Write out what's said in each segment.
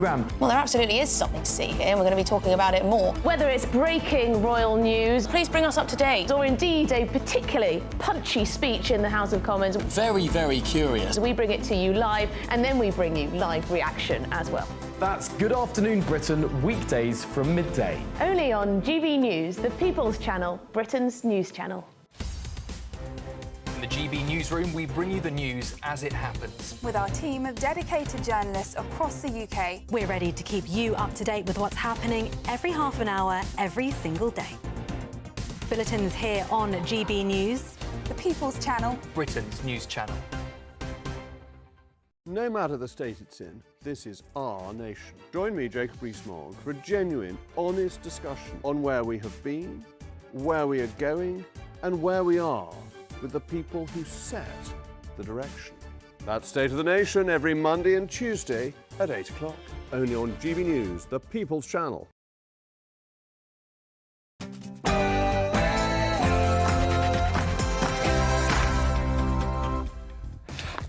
Well, there absolutely is something to see here, and we're going to be talking about it more. Whether it's breaking royal news, Please bring us up to date. or indeed a particularly punchy speech in the House of Commons, Very, very curious. we bring it to you live, and then we bring you live reaction as well. That's Good Afternoon Britain, weekdays from midday. Only on GB News, the People's Channel, Britain's news channel. In the GB newsroom, we bring you the news as it happens. With our team of dedicated journalists across the UK. We're ready to keep you up to date with what's happening every half an hour, every single day. Bulletins here on GB News. The People's Channel. Britain's news channel. No matter the state it's in, this is our nation. Join me, Jacob Rees-Mogg, for a genuine, honest discussion on where we have been, where we are going, and where we are with the people who set the direction. That's State of the Nation every Monday and Tuesday at 8 o'clock. Only on GB News, the People's Channel.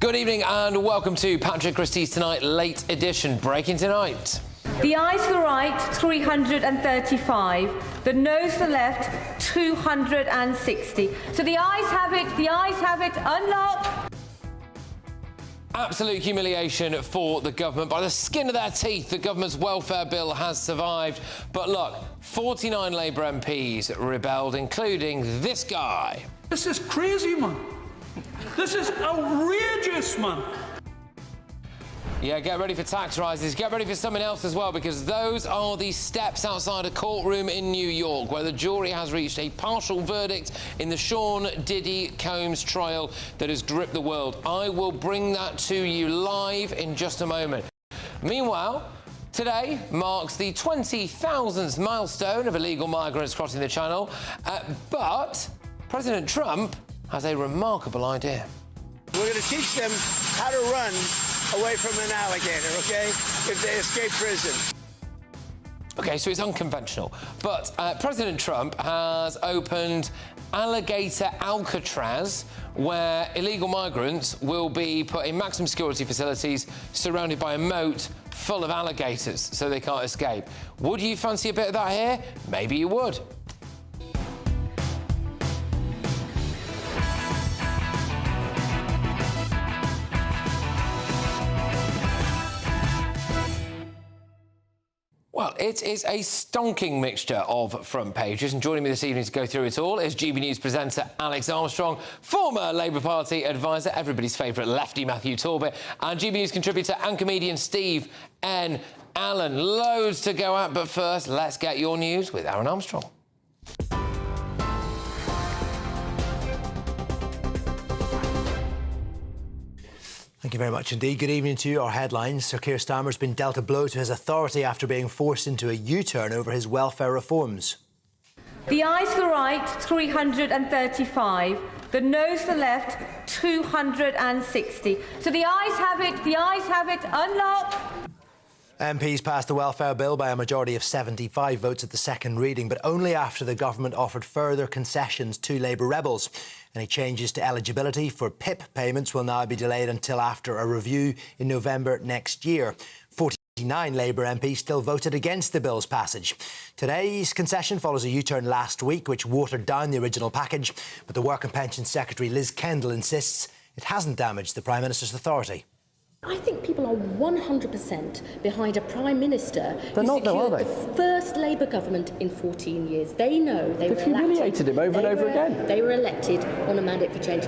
Good evening and welcome to Patrick Christys Tonight, late edition. Breaking tonight. The ayes to the right, 335. The noes to the left, 260. So the ayes have it, unlocked. Absolute humiliation for the government. By the skin of their teeth, the government's welfare bill has survived. But look, 49 Labour MPs rebelled, including this guy. This is crazy, man. This is outrageous, man. Yeah, get ready for tax rises. Get ready for something else as well, because those are the steps outside a courtroom in New York where the jury has reached a partial verdict in the Sean Diddy Combs trial that has gripped the world. I will bring that to you live in just a moment. Meanwhile, today marks the 20,000th milestone of illegal migrants crossing the Channel, but President Trump has a remarkable idea. We're going to teach them how to run away from an alligator, okay, if they escape prison. OK, so it's unconventional, but President Trump has opened Alligator Alcatraz, where illegal migrants will be put in maximum security facilities surrounded by a moat full of alligators so they can't escape. Would you fancy a bit of that here? Maybe you would. Well, it is a stonking mixture of front pages, and joining me this evening to go through it all is GB News presenter Alex Armstrong, former Labour Party advisor, everybody's favourite lefty Matthew Torbet, and GB News contributor and comedian Steve N. Allen. Loads to go at, but first, let's get your news with Aaron Armstrong. Thank you very much indeed. Good evening to you. Our headlines. Sir Keir Starmer's been dealt a blow to his authority after being forced into a U-turn over his welfare reforms. The ayes to the right, 335. The noes to the left, 260. So the ayes have it, unlocked. MPs passed the welfare bill by a majority of 75 votes at the second reading, but only after the government offered further concessions to Labour rebels. Any changes to eligibility for PIP payments will now be delayed until after a review in November next year. 49 Labour MPs still voted against the bill's passage. Today's concession follows a U-turn last week, which watered down the original package, but the Work and Pensions Secretary Liz Kendall insists it hasn't damaged the Prime Minister's authority. I think people are 100% behind a Prime Minister who not, though, secured are they? the first Labour government in 14 years. They know they They've were humiliated him over and over again. They were elected on a mandate for change.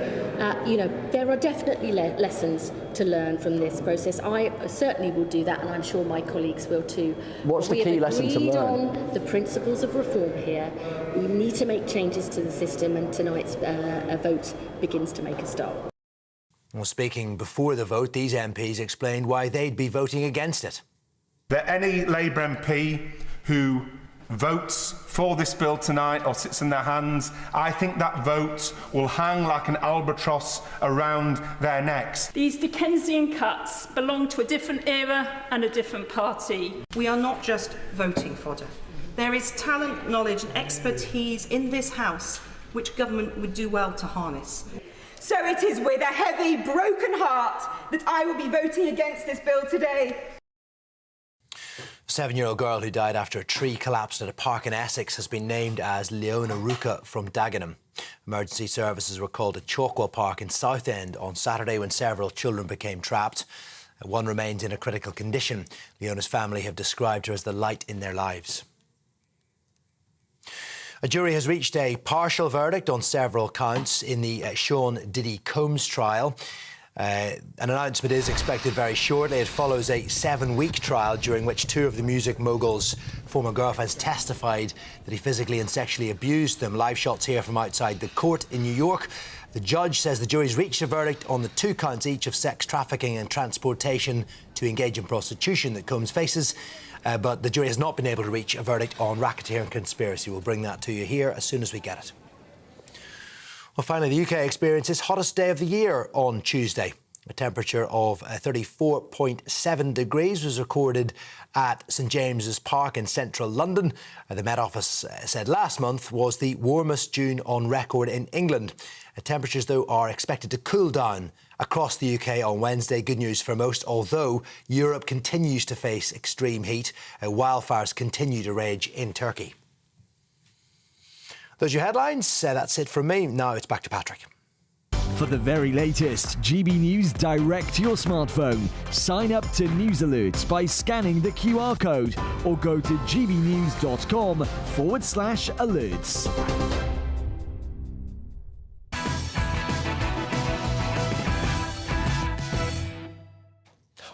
You know, there are definitely lessons to learn from this process. I certainly will do that, and I'm sure my colleagues will too. What's the key lesson to learn? We have agreed on the principles of reform here. We need to make changes to the system, and tonight's vote begins to make a start. Well, speaking before the vote, these MPs explained why they'd be voting against it. That any Labour MP who votes for this bill tonight or sits in their hands, I think that vote will hang like an albatross around their necks. These Dickensian cuts belong to a different era and a different party. We are not just voting fodder. There is talent, knowledge and expertise in this House which government would do well to harness. So it is with a heavy, broken heart that I will be voting against this bill today. 7-year-old girl who died after a tree collapsed at a park in Essex has been named as Leona Ruka from Dagenham. Emergency services were called at Chalkwell Park in Southend on Saturday when several children became trapped. One remains in a critical condition. Leona's family have described her as the light in their lives. A jury has reached a partial verdict on several counts in the Sean Diddy Combs trial. An announcement is expected very shortly. It follows a 7-week trial during which 2 of the music mogul's former girlfriends testified that he physically and sexually abused them. Live shots here from outside the court in New York. The judge says the jury's reached a verdict on the 2 counts each of sex trafficking and transportation to engage in prostitution that Combs faces. But the jury has not been able to reach a verdict on racketeering conspiracy. We'll bring that to you here as soon as we get it. Well, finally, the UK experienced its hottest day of the year on Tuesday. A temperature of 34.7 degrees was recorded at St James's Park in central London. The Met Office said last month was the warmest June on record in England. Temperatures, though, are expected to cool down across the UK on Wednesday. Good news for most, although Europe continues to face extreme heat. Wildfires continue to rage in Turkey. Those are your headlines. That's it from me. Now it's back to Patrick. For the very latest GB News direct to your smartphone, sign up to News Alerts by scanning the QR code or go to gbnews.com/alerts.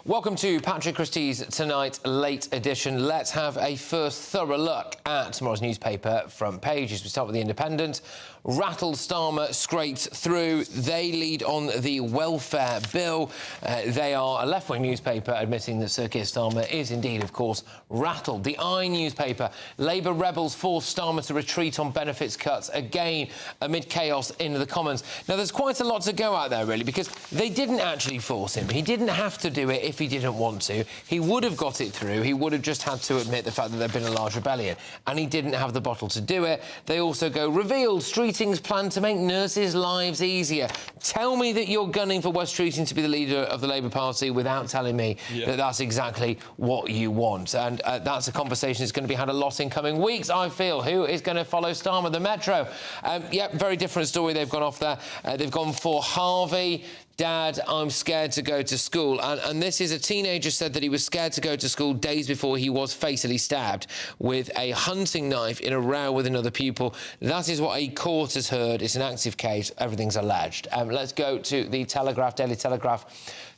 Welcome to Patrick Christys Tonight Late Edition. Let's have a first thorough look at tomorrow's newspaper front page. As we start with The Independent. Rattle Starmer scraped through. They lead on the welfare bill. They are a left-wing newspaper admitting that Sir Keir Starmer is indeed, of course, rattled. The I newspaper. Labour rebels force Starmer to retreat on benefits cuts again amid chaos in the Commons. Now, there's quite a lot to go out there, really, because they didn't actually force him. He didn't have to do it if he didn't want to. He would have got it through. He would have just had to admit the fact that there'd been a large rebellion. And he didn't have the bottle to do it. They also go, revealed Streeting's plan to make nurses' lives easier. Tell me that you're gunning for Wes Streeting to be the leader of the Labour Party without telling me that that's exactly what you want. And that's a conversation that's going to be had a lot in coming weeks, I feel. Who is going to follow Starmer? The Metro. Very different story they've gone off there. They've gone for Harvey. Dad, I'm scared to go to school. And this is a teenager said that he was scared to go to school days before he was fatally stabbed with a hunting knife in a row with another pupil. That is what a court has heard. It's an active case. Everything's alleged. Let's go to the Telegraph, Daily Telegraph.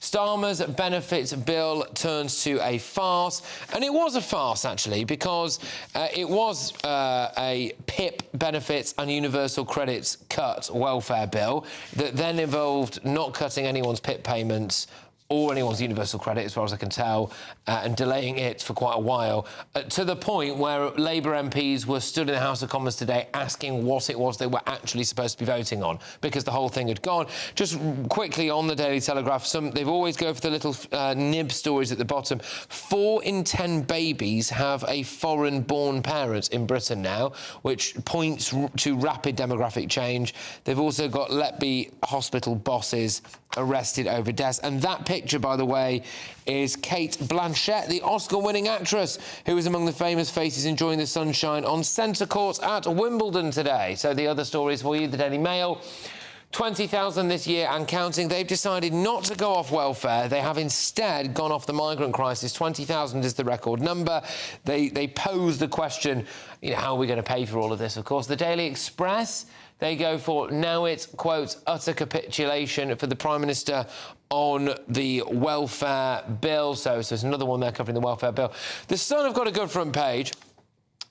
Starmer's benefits bill turns to a farce. And it was a farce, actually, because it was a PIP benefits and universal credits cut welfare bill that then involved not cutting anyone's PIP payments or anyone's universal credit, as far as I can tell, and delaying it for quite a while, to the point where Labour MPs were stood in the House of Commons today asking what it was they were actually supposed to be voting on, because the whole thing had gone. Just quickly on the Daily Telegraph, they've always go for the little nib stories at the bottom. 4 in 10 babies have a foreign-born parent in Britain now, which points to rapid demographic change. They've also got Letby hospital bosses arrested over deaths. And that picture, by the way, is Kate Blanchett, the Oscar-winning actress, who is among the famous faces enjoying the sunshine on centre court at Wimbledon today. So the other stories for you, the Daily Mail. 20,000 this year and counting. They've decided not to go off welfare. They have instead gone off the migrant crisis. 20,000 is the record number. They pose the question, how are we going to pay for all of this? Of course, the Daily Express, they go for, now it's, quote, utter capitulation for the Prime Minister on the welfare bill. So there's another one there covering the welfare bill. The Sun have got a good front page.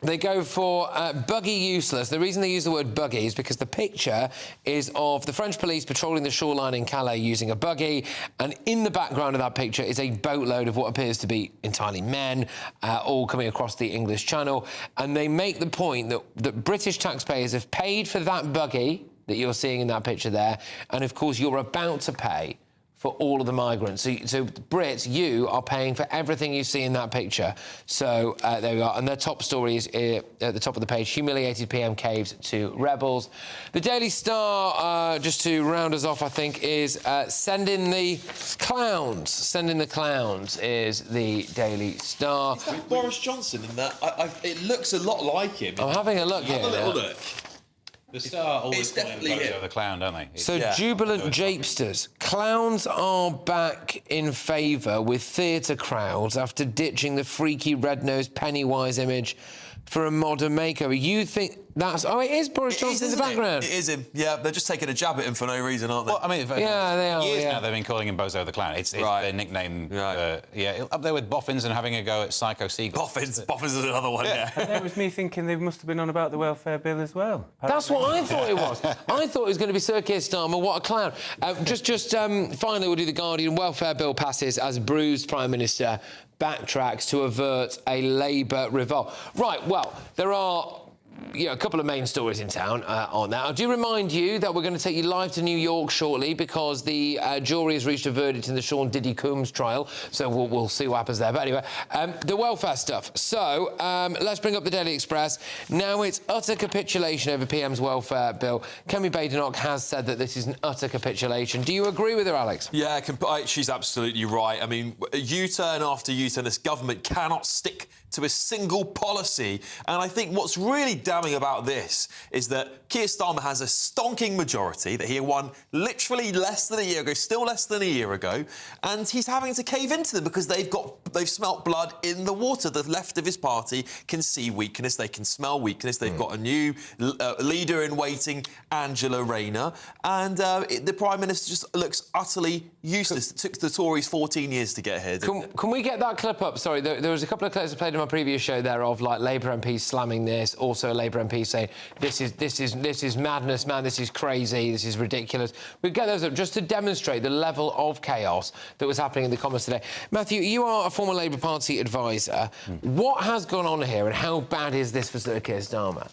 They go for buggy useless. The reason they use the word buggy is because the picture is of the French police patrolling the shoreline in Calais using a buggy, and in the background of that picture is a boatload of what appears to be entirely men, all coming across the English Channel. And they make the point that British taxpayers have paid for that buggy that you're seeing in that picture there, and of course you're about to pay for all of the migrants. So Brits, you are paying for everything you see in that picture. So there we are. And their top story is at the top of the page, humiliated PM caves to rebels. The Daily Star, just to round us off, I think, is send in the clowns. Send in the clowns is the Daily Star. Is that Boris Johnson in that? It looks a lot like him. I'm having a look here. Have a little look. The Star always definitely the clown, don't they? So, jubilant japesters. Clowns are back in favour with theatre crowds after ditching the freaky red-nosed Pennywise image for a modern makeover. You think that's... Oh, it is Boris Johnson in the background. It is him. Yeah, they're just taking a jab at him for no reason, aren't they? Well, I mean, yeah, they are. Years now they've been calling him Bozo the Clown. It's their nickname. Right. Yeah, up there with Boffins and having a go at Psycho Seagull. Boffins is another one, yeah. That was me thinking they must have been on about the welfare bill as well. That's what I thought it was. I thought it was going to be Sir Keir Starmer. What a clown. Finally, we'll do the Guardian. Welfare bill passes as bruised Prime Minister backtracks to avert a Labour revolt. Right, well, there are a couple of main stories in town on that. I do remind you that we're going to take you live to New York shortly because the jury has reached a verdict in the Sean Diddy Coombs trial, so we'll see what happens there. But anyway, the welfare stuff. So let's bring up the Daily Express. Now it's utter capitulation over PM's welfare bill. Kemi Badenoch has said that this is an utter capitulation. Do you agree with her, Alex? Yeah, she's absolutely right. I mean, U-turn after U-turn, this government cannot stick to a single policy. And I think what's really damning about this is that Keir Starmer has a stonking majority that he won literally less than a year ago, still less than a year ago, and he's having to cave into them because they've smelt blood in the water. The left of his party can see weakness, they can smell weakness. They've got a new leader in waiting, Angela Rayner, and the Prime Minister just looks utterly useless. It took the Tories 14 years to get here. Can we get that clip up? Sorry, there was a couple of clips I played in my previous show there of like Labour MPs slamming this, also a Labour MP saying this is madness, man, this is crazy, this is ridiculous. We get those up just to demonstrate the level of chaos that was happening in the Commons today. Matthew, you are a former Labour Party advisor. What has gone on here, and how bad is this for Sir Keir Starmer?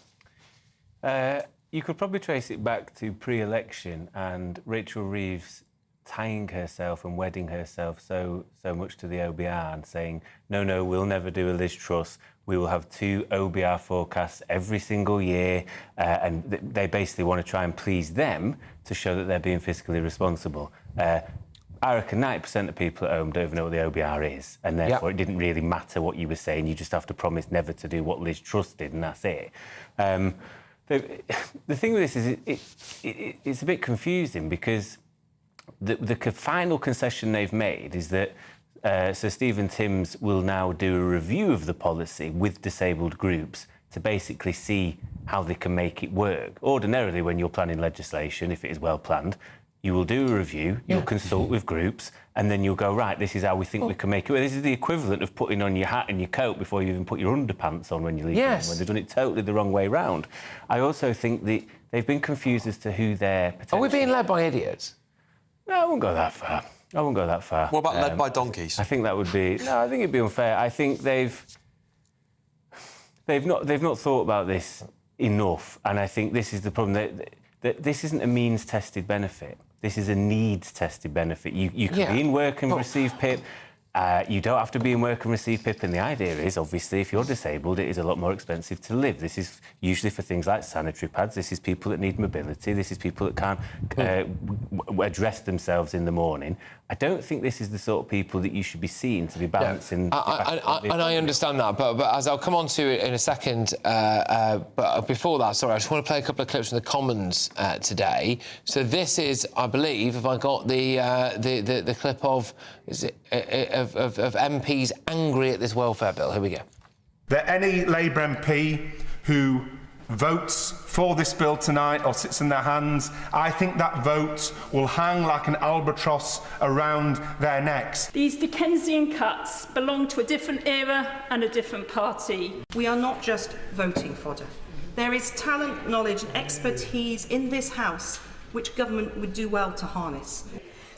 You could probably trace it back to pre-election and Rachel Reeves tying herself and wedding herself so much to the OBR and saying, no, we'll never do a Liz Truss. We will have 2 OBR forecasts every single year. And they basically want to try and please them to show that they're being fiscally responsible. I reckon 90% of people at home don't even know what the OBR is, and therefore it didn't really matter what you were saying. You just have to promise never to do what Liz Truss did, and that's it. The thing with this is it's a bit confusing because the final concession they've made is that Sir Stephen Timms will now do a review of the policy with disabled groups to basically see how they can make it work. Ordinarily, when you're planning legislation, if it is well planned, you will do a review, you'll consult with groups, and then you'll go, right, this is how we think we can make it work. This is the equivalent of putting on your hat and your coat before you even put your underpants on when you leave. When they've done it totally the wrong way round. I also think that they've been confused as to who they're potentially... Are we being led by idiots? No, I woun't go that far. What about led by donkeys? I think that would be... No, I think it'd be unfair. I think they've not thought about this enough, and I think this is the problem. That this isn't a means-tested benefit. This is a needs-tested benefit. You can be in work and receive PIP. You don't have to be in work and receive PIP, and the idea is, obviously, if you're disabled, it is a lot more expensive to live. This is usually for things like sanitary pads. This is people that need mobility. This is people that can't address themselves in the morning. I don't think this is the sort of people that you should be seeing to be balancing... And I understand that, but as I'll come on to it in a second, but before that, sorry, I just want to play a couple of clips from the Commons today. So this is, I believe, if I got the clip of... Is it... Of MPs angry at this welfare bill. Here we go. That any Labour MP who votes for this bill tonight or sits in their hands, I think that vote will hang like an albatross around their necks. These Dickensian cuts belong to a different era and a different party. We are not just voting fodder. There is talent, knowledge and expertise in this House which government would do well to harness.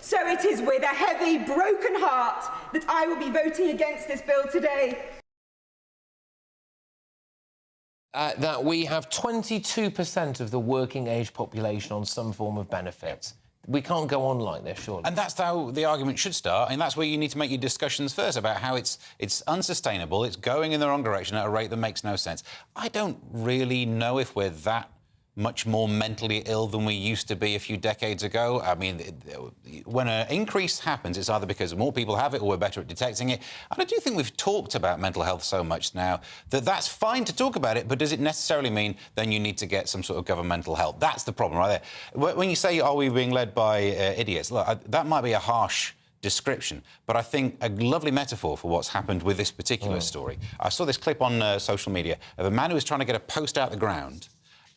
So it is with a heavy, broken heart that I will be voting against this bill today. That we have 22% of the working age population on some form of benefit. we can't go on like this, surely. And that's how the argument should start, and that's where you need to make your discussions first about how it's unsustainable, it's going in the wrong direction at a rate that makes no sense. I don't really know if we're that much more mentally ill than we used to be a few decades ago. I mean, when an increase happens, it's either because more people have it or we're better at detecting it. And I do think we've talked about mental health so much now that that's fine to talk about it, but does it necessarily mean then you need to get some sort of governmental help? That's the problem right there. When you say, are we being led by idiots? Look, that might be a harsh description, but I think a lovely metaphor for what's happened with this particular story. I saw this clip on social media of a man who was trying to get a post out the ground,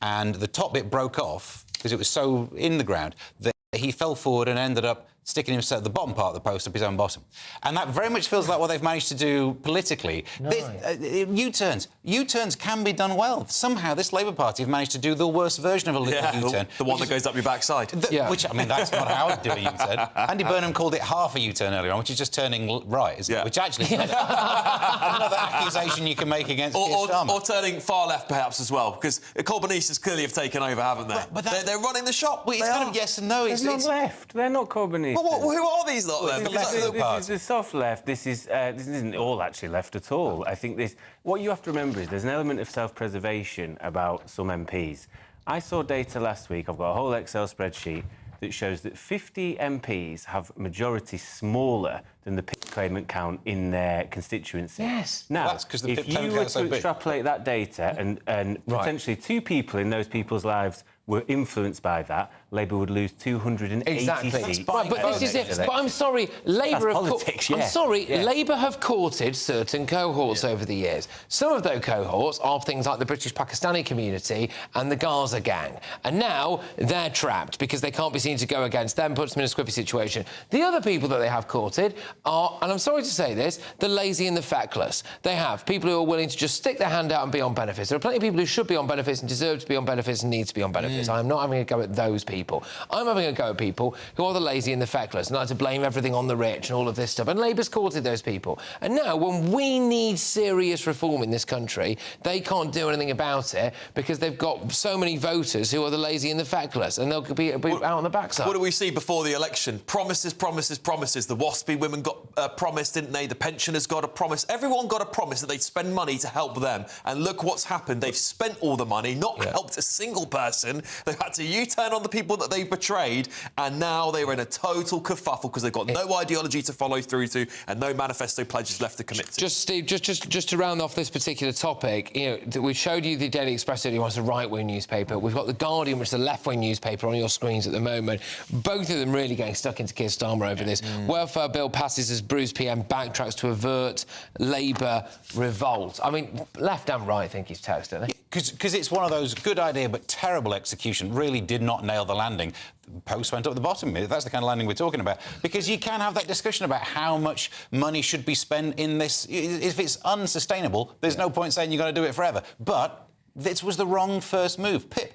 and the top bit broke off because it was so in the ground that he fell forward and ended up sticking himself the bottom part of the post up his own bottom. And that very much feels like what they've managed to do politically. U-turns. U-turns can be done well. Somehow this Labour Party have managed to do the worst version of a U-turn. The one that goes up your backside. Which, I mean, that's not how I'd do a U-turn. Andy Burnham called it half a U-turn earlier on, which is just turning right, isn't it? Which actually is another accusation you can make against Keir Starmer. Or turning far left, perhaps, as well, because the Corbynists clearly have taken over, haven't they? But they're running the shop. Well, it's kind of yes and no. They're not left. They're not Corbynists. Well, who are these lot then? This is the soft left. This isn't all actually left at all. I think what you have to remember is there's an element of self-preservation about some MPs. I saw data last week. I've got a whole Excel spreadsheet that shows that 50 MPs have majority smaller than the PIP claimant count in their constituency. Yes. Now, that's 'cause the if PIP you claimant were count's so to big. extrapolate that data and potentially two people in those people's lives were influenced by that, Labour would lose 280 seats. Right, but this is it. But I'm sorry, Labour Labour have courted certain cohorts over the years. Some of those cohorts are things like the British Pakistani community and the Gaza gang. And now they're trapped because they can't be seen to go against them, puts them in a squiffy situation. The other people that they have courted are, and I'm sorry to say this, the lazy and the feckless. They have people who are willing to just stick their hand out and be on benefits. There are plenty of people who should be on benefits and deserve to be on benefits and need to be on benefits. I'm not having a go at those people. I'm having a go at people who are the lazy and the feckless and like to blame everything on the rich and all of this stuff. And Labour's courted those people. And now, when we need serious reform in this country, they can't do anything about it because they've got so many voters who are the lazy and the feckless, and they'll be out on the backside. What do we see before the election? Promises, promises, promises. The WASPy women got a promise, didn't they? The pensioners got a promise. Everyone got a promise that they'd spend money to help them. And look what's happened. They've spent all the money, not helped a single person. They've had to U-turn on the people that they've betrayed, and now they're in a total kerfuffle because they've got no ideology to follow through to and no manifesto pledges left to commit to. Just, Steve, just to round off this particular topic, you know, we showed you the Daily Express earlier, it's a right-wing newspaper. We've got the Guardian, which is a left-wing newspaper, on your screens at the moment. Both of them really getting stuck into Keir Starmer over this. Welfare bill passes as Bruce PM backtracks to avert Labour revolt. I mean, left and right think he's toast, don't they? Because it's one of those good idea but terrible execution, really did not nail the landing. The post went up the bottom. That's the kind of landing we're talking about. Because you can have that discussion about how much money should be spent in this. If it's unsustainable, there's no point saying you've got to do it forever. But this was the wrong first move. PIP.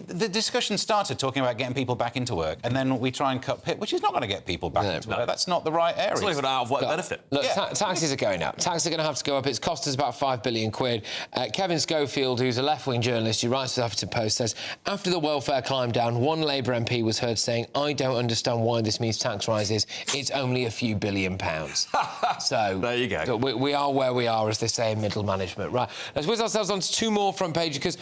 The discussion started talking about getting people back into work, and then we try and cut PIP, which is not going to get people back into work. That's not the right area. It's not even an out-of-work benefit. Look, taxes are going up. Taxes are going to have to go up. It's cost us about £5 billion. Kevin Schofield, who's a left-wing journalist who writes for the Huffington Post, says, after the welfare climbed down, one Labour MP was heard saying, I don't understand why this means tax rises. It's only a few £1 billion. So there you go. We are where we are, as they say in middle management. Right, let's whiz ourselves on to two more front pages, because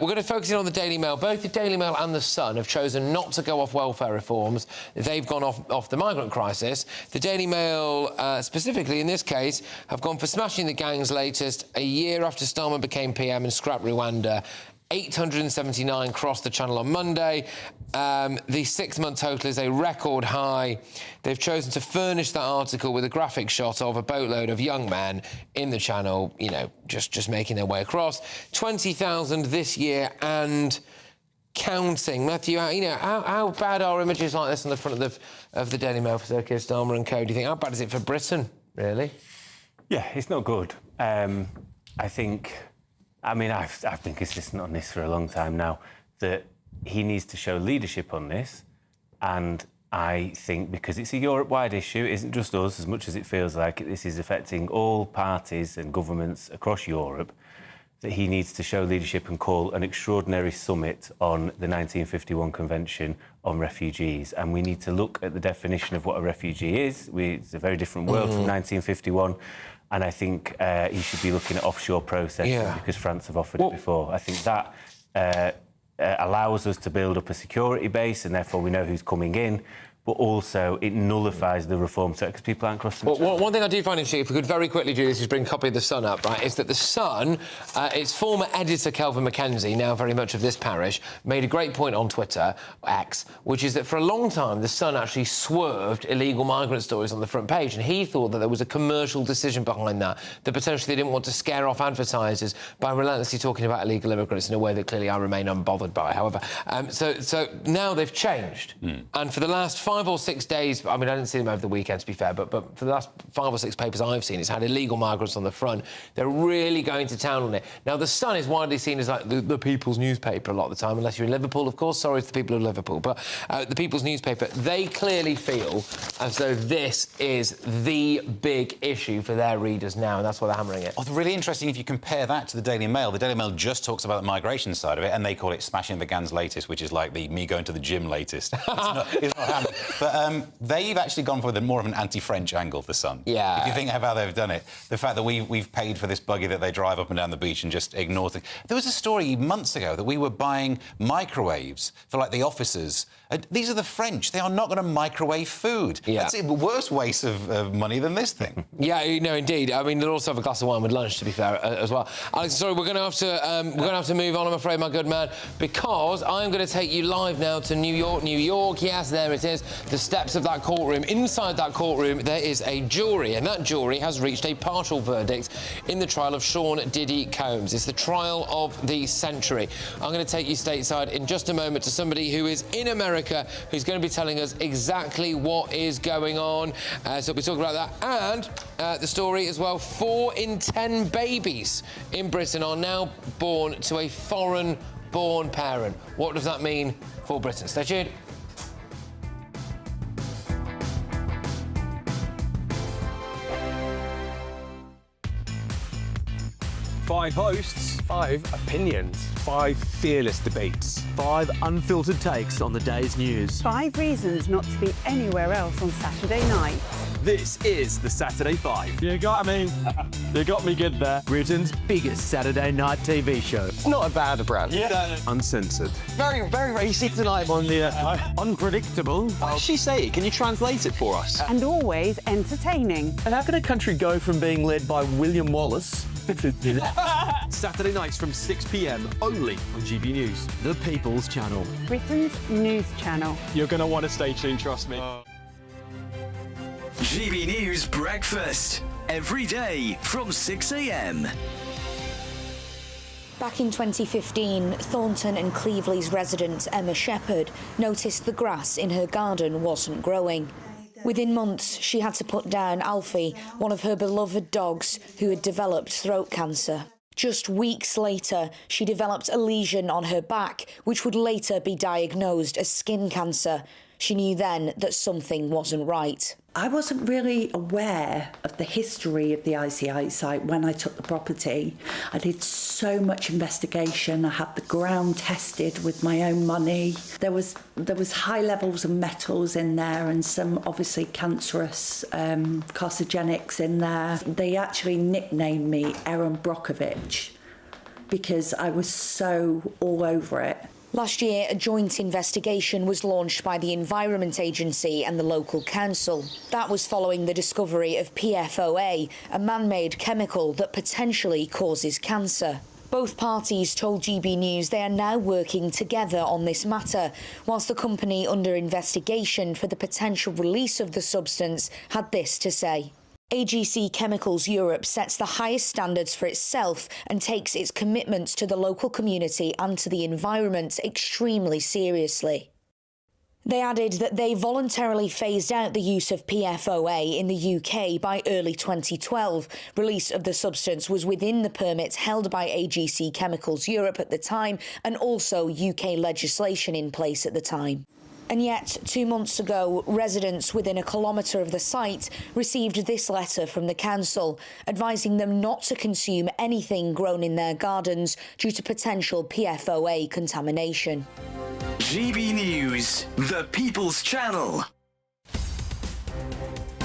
we're going to focus in on the Daily Mail. Both the Daily Mail and the Sun have chosen not to go off welfare reforms. They've gone off the migrant crisis. The Daily Mail, specifically in this case, have gone for smashing the gang's latest. A year after Starmer became PM and scrapped Rwanda, 879 crossed the channel on Monday. The 6-month total is a record high. They've chosen to furnish that article with a graphic shot of a boatload of young men in the channel, you know, just making their way across. 20,000 this year and counting. Matthew, you know, how bad are images like this on the front of the Daily Mail for Sir Keir Starmer and co? Do you think, how bad is it for Britain, really? Yeah, it's not good. I think... I mean, I've been consistent on this for a long time now, that he needs to show leadership on this. And I think because it's a Europe-wide issue, it isn't just us, as much as it feels like this is affecting all parties and governments across Europe, that he needs to show leadership and call an extraordinary summit on the 1951 Convention on Refugees. And we need to look at the definition of what a refugee is. It's a very different world from 1951. And I think he should be looking at offshore processing because France have offered it before. I think that allows us to build up a security base and therefore we know who's coming in. But also it nullifies the reform sector because people aren't crossing the Well, one thing I do find interesting, if we could very quickly do this, is bring a copy of The Sun up, right, is that The Sun, its former editor, Kelvin Mackenzie, now very much of this parish, made a great point on Twitter, X, which is that for a long time The Sun actually swerved illegal migrant stories on the front page, and he thought that there was a commercial decision behind that potentially they didn't want to scare off advertisers by relentlessly talking about illegal immigrants in a way that clearly I remain unbothered by, however. So now they've changed, and for the last 5 or 6 days, I mean, I didn't see them over the weekend, to be fair, but for the last 5 or 6 papers I've seen, it's had illegal migrants on the front. They're really going to town on it. Now, The Sun is widely seen as like the people's newspaper a lot of the time, unless you're in Liverpool, of course. Sorry to the people of Liverpool, but the people's newspaper, they clearly feel as though this is the big issue for their readers now, and that's why they're hammering it. Oh, really interesting if you compare that to the Daily Mail. The Daily Mail just talks about the migration side of it, and they call it Smashing the Gans latest, which is like the me going to the gym latest. It's not happening. But they've actually gone for more of an anti-French angle, The Sun. Yeah. If you think of how they've done it, the fact that we've paid for this buggy that they drive up and down the beach and just ignore things. There was a story months ago that we were buying microwaves for, like, the officers. These are the French. They are not going to microwave food. Yeah. That's a worse waste of money than this thing. Yeah, no, indeed. I mean, they'll also have a glass of wine with lunch, to be fair, as well. Alex, sorry, we're going to have to move on, I'm afraid, my good man, because I'm going to take you live now to New York. New York, yes, there it is. The steps of that courtroom. Inside that courtroom, there is a jury, and that jury has reached a partial verdict in the trial of Sean Diddy Combs. It's the trial of the century. I'm going to take you stateside in just a moment to somebody who is in America, who's going to be telling us exactly what is going on. So we'll talk about that and the story as well. 4 in 10 babies in Britain are now born to a foreign-born parent. What does that mean for Britain? Stay tuned. 5 hosts, 5 opinions, 5 fearless debates, 5 unfiltered takes on the day's news. 5 reasons not to be anywhere else on Saturday night. This is the Saturday 5. You got me good there. Britain's biggest Saturday night TV show. It's not a bad brand. Yeah. Uncensored. Very, very, very easy tonight on the unpredictable. What does she say? Can you translate it for us? And always entertaining. And how can a country go from being led by William Wallace Saturday nights from 6 p.m. only on GB News, the People's Channel. Britain's news channel. You're going to want to stay tuned, trust me. GB News Breakfast. Every day from 6 a.m. Back in 2015, Thornton and Cleveley's resident Emma Shepherd noticed the grass in her garden wasn't growing. Within months, she had to put down Alfie, one of her beloved dogs, who had developed throat cancer. Just weeks later, she developed a lesion on her back, which would later be diagnosed as skin cancer. She knew then that something wasn't right. I wasn't really aware of the history of the ICI site when I took the property. I did so much investigation. I had the ground tested with my own money. There was high levels of metals in there and some obviously cancerous carcinogenics in there. They actually nicknamed me Erin Brockovich because I was so all over it. Last year, a joint investigation was launched by the Environment Agency and the local council. That was following the discovery of PFOA, a man-made chemical that potentially causes cancer. Both parties told GB News they are now working together on this matter, whilst the company under investigation for the potential release of the substance had this to say. AGC Chemicals Europe sets the highest standards for itself and takes its commitments to the local community and to the environment extremely seriously. They added that they voluntarily phased out the use of PFOA in the UK by early 2012. Release of the substance was within the permits held by AGC Chemicals Europe at the time and also UK legislation in place at the time. And yet, 2 months ago, residents within a kilometre of the site received this letter from the council, advising them not to consume anything grown in their gardens due to potential PFOA contamination. GB News, the People's Channel.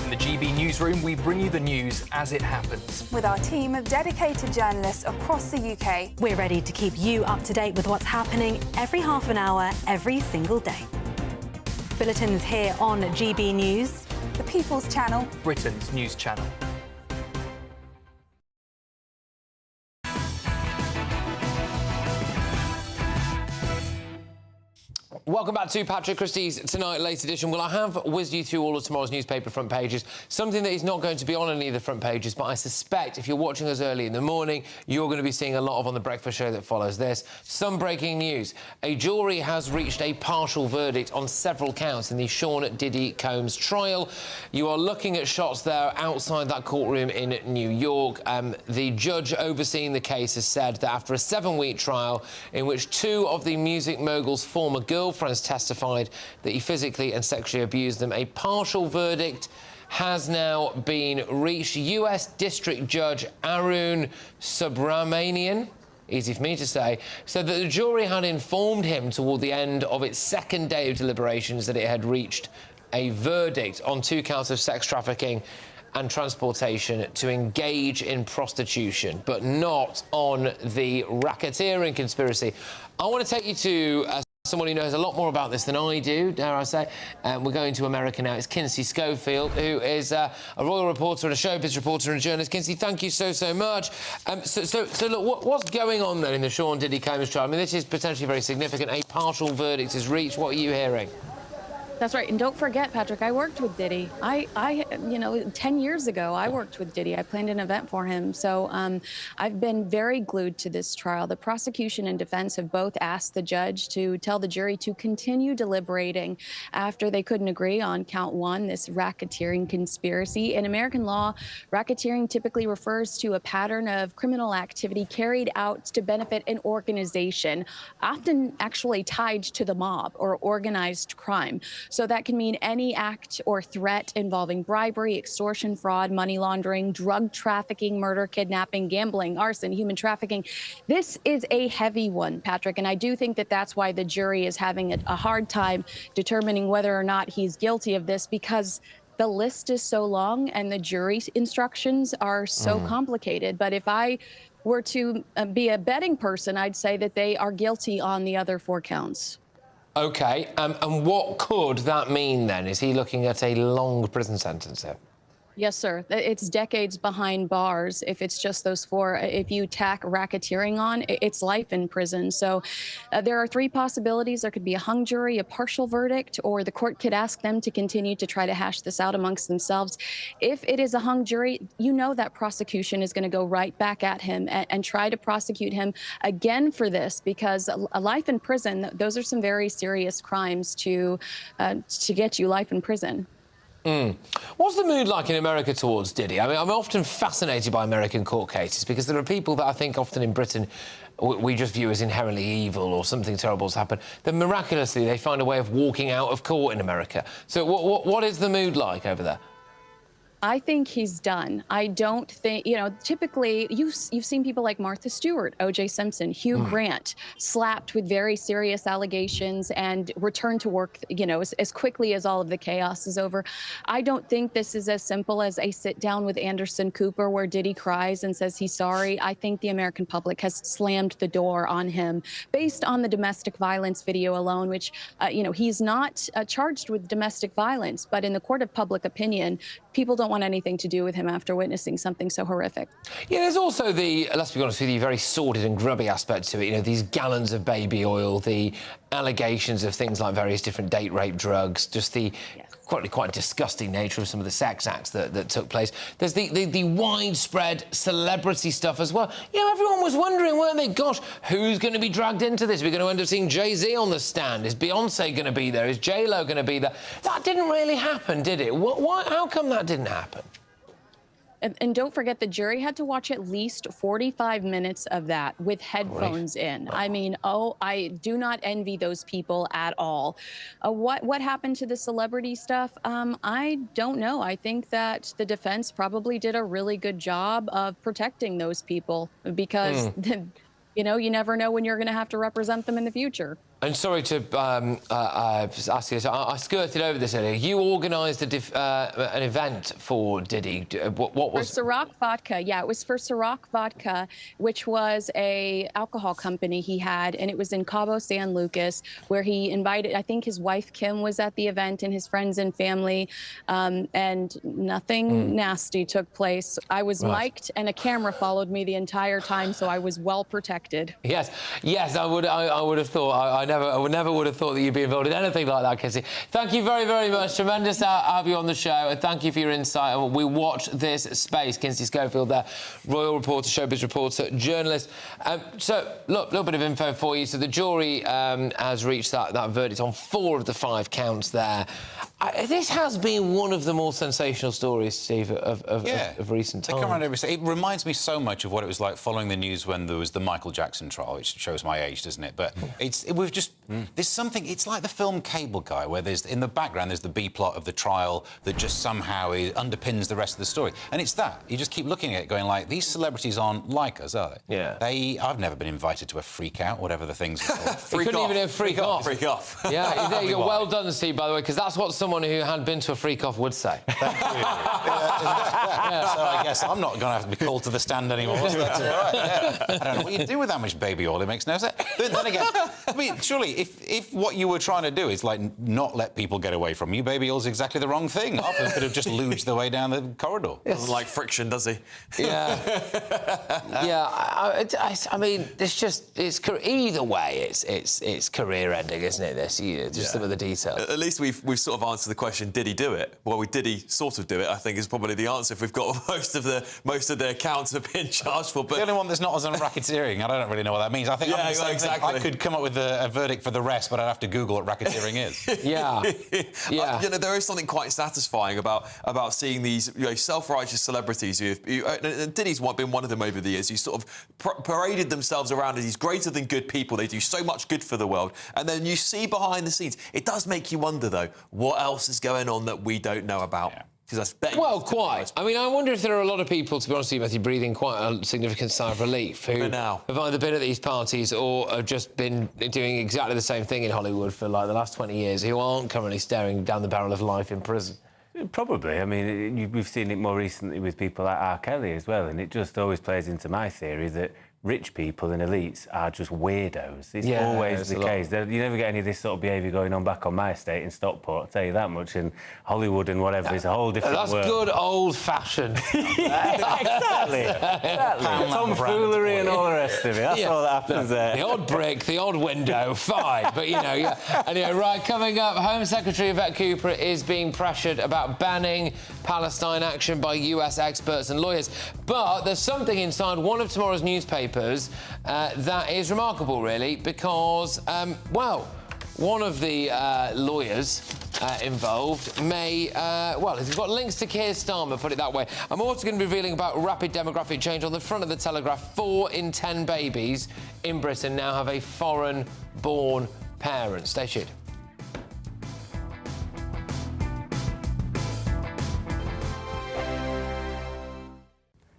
In the GB newsroom, we bring you the news as it happens. With our team of dedicated journalists across the UK, we're ready to keep you up to date with what's happening every half an hour, every single day. Bulletins here on GB News, the People's Channel, Britain's news channel. Welcome back to Patrick Christys Tonight, late edition. Well, I have whizzed you through all of tomorrow's newspaper front pages, something that is not going to be on any of the front pages, but I suspect if you're watching us early in the morning, you're going to be seeing a lot of on the breakfast show that follows this. Some breaking news. A jury has reached a partial verdict on several counts in the Sean Diddy Combs trial. You are looking at shots there outside that courtroom in New York. The judge overseeing the case has said that after a 7-week trial in which 2 of the music mogul's former girlfriends testified that he physically and sexually abused them, a partial verdict has now been reached. US District Judge Arun Subramanian, easy for me to say, said that the jury had informed him toward the end of its 2nd day of deliberations that it had reached a verdict on 2 counts of sex trafficking and transportation to engage in prostitution, but not on the racketeering conspiracy. I want to take you to someone who knows a lot more about this than I do, dare I say. We're going to America now. It's Kinsey Schofield, who is a royal reporter and a showbiz reporter and journalist. Kinsey, thank you so much. So look, what's going on then in the Sean Diddy Combs trial? I mean, this is potentially very significant. A partial verdict is reached. What are you hearing? That's right. And don't forget, Patrick, I worked with Diddy. You know, 10 years ago, I worked with Diddy. I planned an event for him. So I've been very glued to this trial. The prosecution and defense have both asked the judge to tell the jury to continue deliberating after they couldn't agree on count 1, this racketeering conspiracy. In American law, racketeering typically refers to a pattern of criminal activity carried out to benefit an organization, often actually tied to the mob or organized crime. So that can mean any act or threat involving bribery, extortion, fraud, money laundering, drug trafficking, murder, kidnapping, gambling, arson, human trafficking. This is a heavy one, Patrick, and I do think that that's why the jury is having a hard time determining whether or not he's guilty of this, because the list is so long and the jury's instructions are so complicated. But if I were to be a betting person, I'd say that they are guilty on the other 4 counts. OK, and what could that mean, then? Is he looking at a long prison sentence here? Yes, sir. It's decades behind bars if it's just those 4. If you tack racketeering on, it's life in prison. So there are 3 possibilities. There could be a hung jury, a partial verdict, or the court could ask them to continue to try to hash this out amongst themselves. If it is a hung jury, you know that prosecution is going to go right back at him and try to prosecute him again for this, because a life in prison, those are some very serious crimes to get you life in prison. What's the mood like in America towards Diddy? I mean, I'm often fascinated by American court cases because there are people that I think often in Britain we just view as inherently evil or something terrible has happened. Then miraculously they find a way of walking out of court in America. So what is the mood like over there? I think he's done. I don't think, you know, typically you've seen people like Martha Stewart, O.J. Simpson, Hugh Grant slapped with very serious allegations and returned to work, you know, as quickly as all of the chaos is over. I don't think this is as simple as a sit down with Anderson Cooper where Diddy cries and says he's sorry. I think the American public has slammed the door on him based on the domestic violence video alone, which, you know, he's not charged with domestic violence, but in the court of public opinion, people don't want anything to do with him after witnessing something so horrific. Yeah, there's also the, let's be honest with you, very sordid and grubby aspect to it. You know, these gallons of baby oil, the allegations of things like various different date rape drugs, just the quite disgusting nature of some of the sex acts that took place. There's the widespread celebrity stuff as well. You know, everyone was wondering, weren't they, gosh, who's going to be dragged into this? We're going to end up seeing Jay-Z on the stand. Is Beyonce going to be there? Is J-Lo going to be there? That didn't really happen, did it? How come that didn't happen? And don't forget, the jury had to watch at least 45 minutes of that with headphones in. I mean, I do not envy those people at all. What happened to the celebrity stuff? I don't know. I think that the defense probably did a really good job of protecting those people because, you know, you never know when you're going to have to represent them in the future. And sorry to ask you this, I skirted over this earlier. You organised an event for Diddy. What was... For Ciroc Vodka, yeah, it was for Ciroc Vodka, which was a alcohol company he had, and it was in Cabo San Lucas, where he invited, I think his wife Kim was at the event, and his friends and family, and nothing nasty took place. I was mic'd, and a camera followed me the entire time, so I was well protected. Yes, I would have thought. I never would have thought that you'd be involved in anything like that, Kirsty. Thank you very, very much. Tremendous to have you on the show, and thank you for your insight. We watch this space. Kirsty Schofield there, royal reporter, showbiz reporter, journalist. So, look, a little bit of info for you. So the jury has reached that verdict on 4 of the 5 counts there. This has been one of the more sensational stories, Steve, of recent times. They come around every day. It reminds me so much of what it was like following the news when there was the Michael Jackson trial, which shows my age, doesn't it? But there's something. It's like the film Cable Guy, where there's in the background there's the B plot of the trial that just somehow underpins the rest of the story, and it's that you just keep looking at it, going like, these celebrities aren't like us, are they? Yeah. I've never been invited to a freak out, whatever the thing's called. You couldn't even have freak off. Freak off. Yeah, there you go. Well done, Steve, by the way, because that's what someone who had been to a freak off would say. Thank you. So I guess I'm not going to have to be called to the stand anymore. So that's all right. Yeah. I don't know what you do with that much baby oil. It makes no sense. But then again, I mean, surely if what you were trying to do is like not let people get away from you, baby oil's exactly the wrong thing. Half of them could have just luged their way down the corridor. Doesn't like friction, does he? Yeah. I mean, it's either way, it's career ending, isn't it? This, some of the details. At least we've sort of answered the question: did he do it? Well, did he sort of do it? I think is probably the answer. If we've got most of the accounts have been charged for, but the only one that's not is on racketeering. I don't really know what that means. I think exactly. I could come up with a verdict for the rest, but I'd have to Google what racketeering is. Yeah. You know, there is something quite satisfying about seeing these self-righteous celebrities. And Diddy's been one of them over the years. Who sort of paraded themselves around as these greater than good people. They do so much good for the world, and then you see behind the scenes. It does make you wonder, though, what else is going on that we don't know about. Yeah. Well, quite. I mean, I wonder if there are a lot of people, to be honest with you, Matthew, breathing quite a significant sigh of relief who have either been at these parties or have just been doing exactly the same thing in Hollywood for, like, the last 20 years, who aren't currently staring down the barrel of life in prison. Probably. I mean, we've seen it more recently with people like R. Kelly as well, and it just always plays into my theory that rich people and elites are just weirdos. It's always the case. You never get any of this sort of behaviour going on back on my estate in Stockport, I'll tell you that much. And Hollywood and whatever is a whole different world. That's good old-fashioned. Exactly. Tomfoolery and all the rest of it. That's all that happens there. The odd brick, the odd window, fine. But, Anyway, right, coming up, Home Secretary Yvette Cooper is being pressured about banning Palestine action by US experts and lawyers. But there's something inside one of tomorrow's newspapers that is remarkable, really, because, one of the lawyers involved may, he's got links to Keir Starmer, put it that way. I'm also going to be revealing about rapid demographic change on the front of the Telegraph. 4 in 10 babies in Britain now have a foreign-born parent. Stay tuned.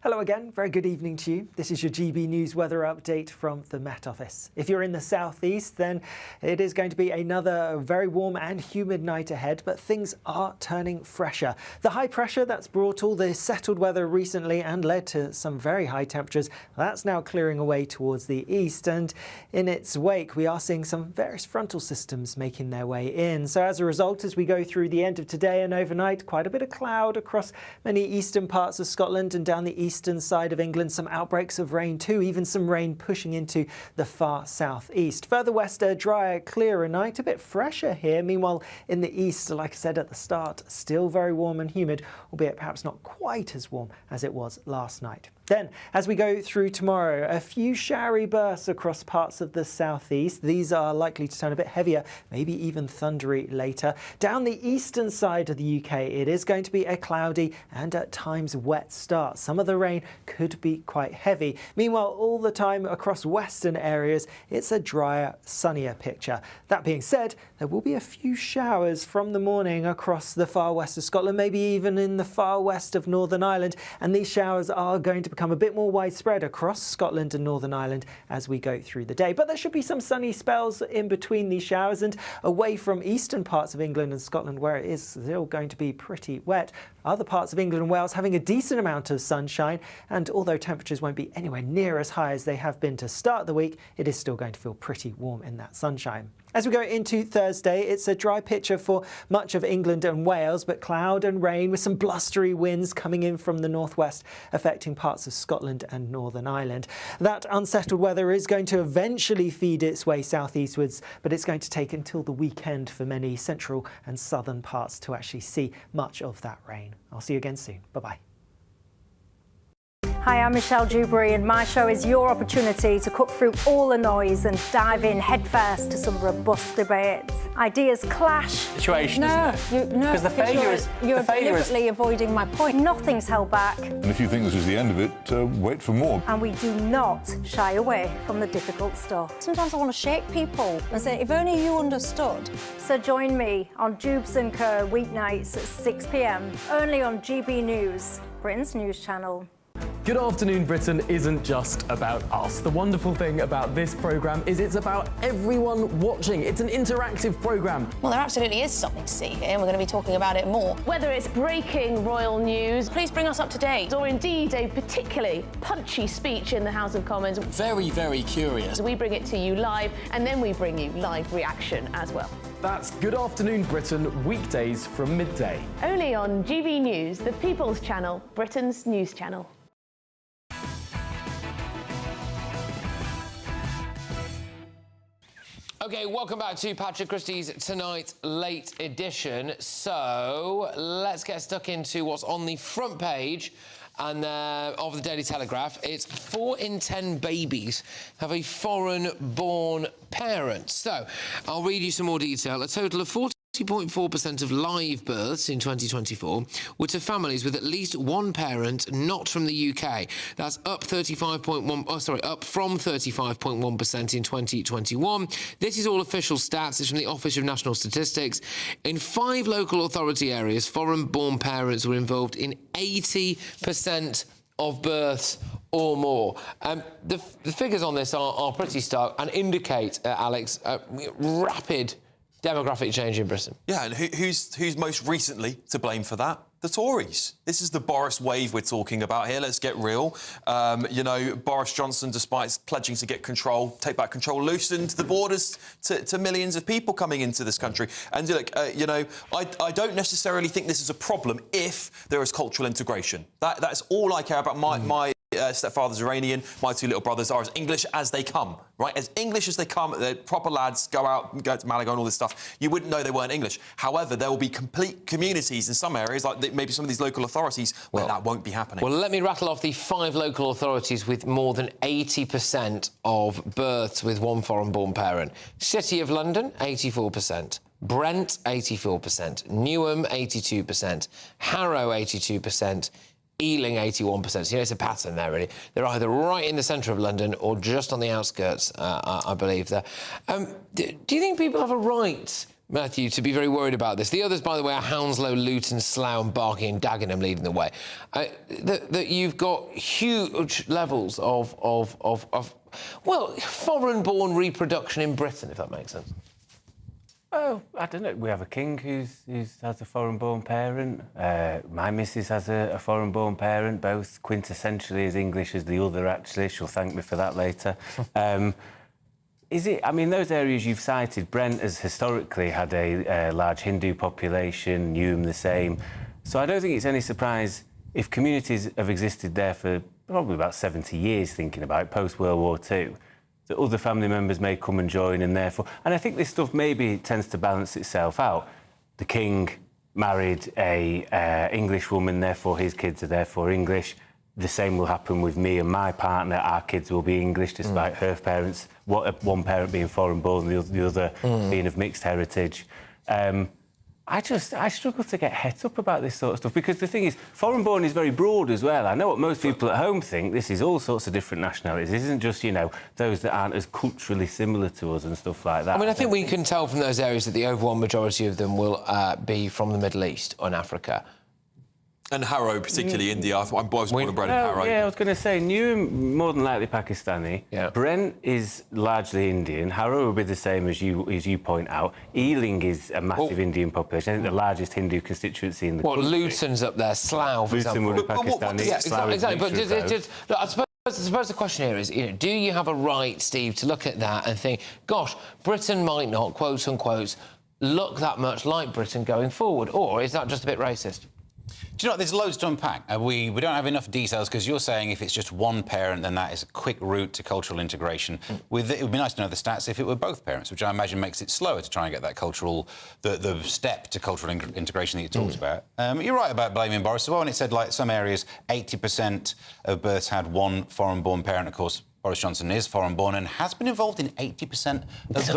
Hello again, very good evening to you. This is your GB News weather update from the Met Office. If you're in the southeast, then it is going to be another very warm and humid night ahead, but things are turning fresher. The high pressure that's brought all the settled weather recently and led to some very high temperatures, that's now clearing away towards the east, and in its wake we are seeing some various frontal systems making their way in. So as a result, as we go through the end of today and overnight, quite a bit of cloud across many eastern parts of Scotland and down the eastern side of England, some outbreaks of rain too, even some rain pushing into the far southeast. Further west, a drier, clearer night, a bit fresher here. Meanwhile, in the east, like I said at the start, still very warm and humid, albeit perhaps not quite as warm as it was last night. Then, as we go through tomorrow, a few showery bursts across parts of the southeast. These are likely to turn a bit heavier, maybe even thundery later. Down the eastern side of the UK, it is going to be a cloudy and at times wet start. Some of the rain could be quite heavy. Meanwhile, all the time across western areas, it's a drier, sunnier picture. That being said, there will be a few showers from the morning across the far west of Scotland, maybe even in the far west of Northern Ireland, and these showers are going to become a bit more widespread across Scotland and Northern Ireland as we go through the day. But there should be some sunny spells in between these showers, and away from eastern parts of England and Scotland where it is still going to be pretty wet. Other parts of England and Wales having a decent amount of sunshine, and although temperatures won't be anywhere near as high as they have been to start the week, it is still going to feel pretty warm in that sunshine. As we go into Thursday, it's a dry picture for much of England and Wales, but cloud and rain with some blustery winds coming in from the northwest, affecting parts of Scotland and Northern Ireland. That unsettled weather is going to eventually feed its way southeastwards, but it's going to take until the weekend for many central and southern parts to actually see much of that rain. I'll see you again soon. Bye-bye. Hi, I'm Michelle Dewberry, and my show is your opportunity to cut through all the noise and dive in headfirst to some robust debates. Ideas clash. Situation, isn't it? Because the failure is... You're deliberately avoiding my point. Nothing's held back. And if you think this is the end of it, wait for more. And we do not shy away from the difficult stuff. Sometimes I want to shake people and say, if only you understood. So join me on Dubes & Co weeknights at 6 p.m, only on GB News, Britain's news channel. Good Afternoon Britain isn't just about us. The wonderful thing about this programme is it's about everyone watching. It's an interactive programme. Well, there absolutely is something to see here, and we're going to be talking about it more. Whether it's breaking royal news, please bring us up to date, or indeed a particularly punchy speech in the House of Commons. Very, very curious. We bring it to you live, and then we bring you live reaction as well. That's Good Afternoon Britain, weekdays from midday. Only on GB News, the People's Channel, Britain's news channel. OK, welcome back to Patrick Christys Tonight Late Edition. So let's get stuck into what's on the front page and of the Daily Telegraph. It's 4 in 10 babies have a foreign-born parent. So I'll read you some more detail. A total of 40.4% of live births in 2024 were to families with at least one parent not from the UK. That's up from 35.1% in 2021. This is all official stats. It's from the Office of National Statistics. In 5 local authority areas, foreign-born parents were involved in 80% of births or more. The figures on this are pretty stark and indicate, Alex, rapid demographic change in Britain. Yeah, and who's most recently to blame for that? The Tories. This is the Boris wave we're talking about here. Let's get real. You know, Boris Johnson, despite pledging to take back control, loosened the borders to millions of people coming into this country. And look, you know, I don't necessarily think this is a problem if there is cultural integration. That's all I care about. My stepfather's Iranian. My 2 little brothers are as English as they come, right? As English as they come. They're proper lads, go to Malaga and all this stuff. You wouldn't know they weren't English. However, there will be complete communities in some areas, like maybe some of these local authorities, where that won't be happening. Well, let me rattle off the 5 local authorities with more than 80% of births with one foreign-born parent. City of London, 84%. Brent, 84%. Newham, 82%. Harrow, 82%. Ealing, 81%. So, you know, it's a pattern there, really. They're either right in the centre of London or just on the outskirts, I believe. There. Do you think people have a right, Matthew, to be very worried about this? The others, by the way, are Hounslow, Luton, Slough and Barking and Dagenham leading the way. That you've got huge levels of foreign-born reproduction in Britain, if that makes sense. Oh, I don't know. We have a king who has a foreign-born parent. My missus has a foreign-born parent, both quintessentially as English as the other, actually. She'll thank me for that later. Is it... I mean, those areas you've cited, Brent has historically had a large Hindu population, Newham the same. So I don't think it's any surprise if communities have existed there for probably about 70 years, thinking about it, post-World War II, that other family members may come and join, and therefore... And I think this stuff maybe tends to balance itself out. The king married a English woman, therefore his kids are therefore English. the same will happen with me and my partner. Our kids will be English, despite her parents, one parent being foreign-born, the other being of mixed heritage. I struggle to get het up about this sort of stuff, because the thing is, foreign-born is very broad as well. I know what most people at home think. This is all sorts of different nationalities. This isn't just, you know, those that aren't as culturally similar to us and stuff like that. I mean, I think we can tell from those areas that the overwhelming majority of them will be from the Middle East or Africa. And Harrow, particularly India. I was born and bred in Harrow. Yeah, I was going to say, Newham, more than likely Pakistani. Yeah. Brent is largely Indian. Harrow will be the same as you point out. Ealing is a massive Indian population. I think the largest Hindu constituency in the country. Luton's up there, Slough, for Luton example. would be Pakistani. Yeah, exactly. But look, I suppose the question here is, you know, do you have a right, Steve, to look at that and think, gosh, Britain might not, quote-unquote, look that much like Britain going forward? Or is that just a bit racist? Do you know what? There's loads to unpack. We don't have enough details, because you're saying if it's just one parent, then that is a quick route to cultural integration. It would be nice to know the stats if it were both parents, which I imagine makes it slower to try and get that cultural, the step to cultural integration that you talked about. You're right about blaming Boris as well, and it said, like, some areas, 80% of births had one foreign-born parent. Of course, Boris Johnson is foreign-born and has been involved in 80% of births.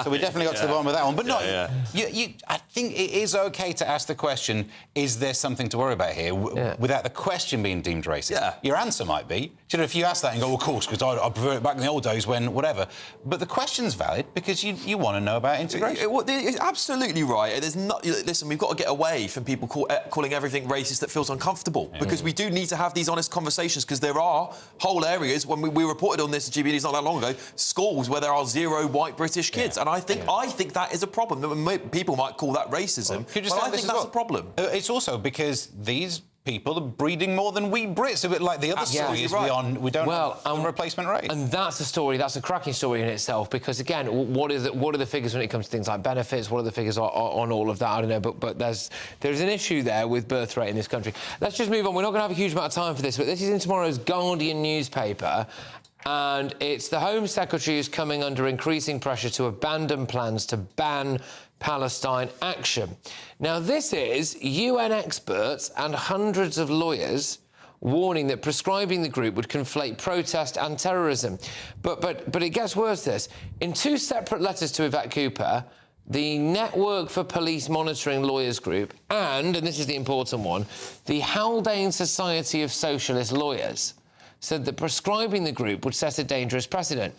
So we definitely got to the bottom of that one. But no, I think it is OK to ask the question, is there something to worry about here, without the question being deemed racist? Yeah. Your answer might be, you know, if you ask that and go, well, of course, because I prefer it back in the old days when whatever. But the question's valid because you want to know about integration. It's absolutely right. There's not. Listen, we've got to get away from people calling everything racist that feels uncomfortable, because we do need to have these honest conversations, because there are whole areas, when we reported on this at GBNews not that long ago, schools where there are 0 white British kids, and I think that is a problem. People might call that racism, but I think that's a problem. It's also because these people are breeding more than we Brits. A bit like the other story is we don't have replacement rate. And that's a story, that's a cracking story in itself, because, again, what are the figures when it comes to things like benefits? What are the figures on all of that? I don't know, but there's an issue there with birth rate in this country. Let's just move on. We're not going to have a huge amount of time for this, but this is in tomorrow's Guardian newspaper, and it's the Home Secretary who's coming under increasing pressure to abandon plans to ban Palestine action. Now, this is UN experts and hundreds of lawyers warning that prescribing the group would conflate protest and terrorism. But it gets worse, this. In 2 separate letters to Yvette Cooper, the Network for Police Monitoring Lawyers Group and this is the important one, the Haldane Society of Socialist Lawyers said that prescribing the group would set a dangerous precedent.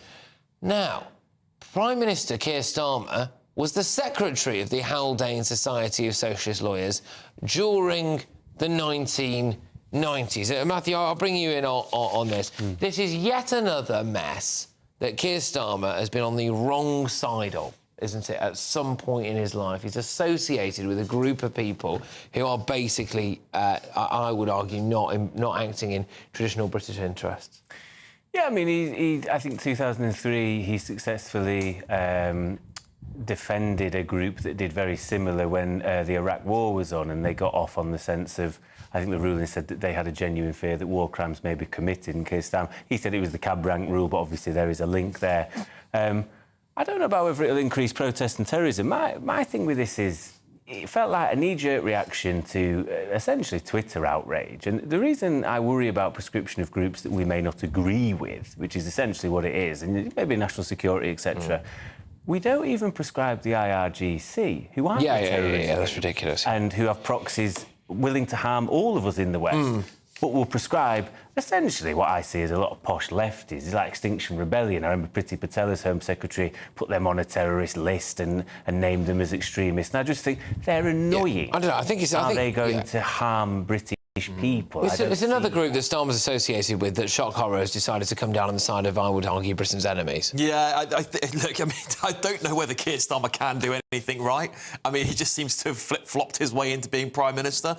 Now, Prime Minister Keir Starmer was the secretary of the Haldane Society of Socialist Lawyers during the 1990s. Matthew, I'll bring you in on this. This is yet another mess that Keir Starmer has been on the wrong side of, isn't it, at some point in his life. He's associated with a group of people who are basically, I would argue, not acting in traditional British interests. Yeah, I mean, I think 2003, he successfully defended a group that did very similar when the Iraq War was on, and they got off on the sense of, I think the ruling said that they had a genuine fear that war crimes may be committed in Keir Starmer. He said it was the cab rank rule, but obviously there is a link there. I don't know about whether it'll increase protest and terrorism. My thing with this is, it felt like a knee-jerk reaction to essentially Twitter outrage. And the reason I worry about prescription of groups that we may not agree with, which is essentially what it is, and maybe national security, etc., we don't even prescribe the IRGC, who aren't terrorists. Yeah, that's ridiculous. And who have proxies willing to harm all of us in the West, but will prescribe essentially what I see as a lot of posh lefties. It's like Extinction Rebellion. I remember Priti Patel's Home Secretary put them on a terrorist list and named them as extremists. And I just think they're annoying. I don't know, I think it's... Are they going to harm British people? It's another group that Starmer's associated with that, shock horror, has decided to come down on the side of, I would argue, Britain's enemies. Yeah, look, I mean, I don't know whether Keir Starmer can do anything right. I mean, he just seems to have flip-flopped his way into being Prime Minister.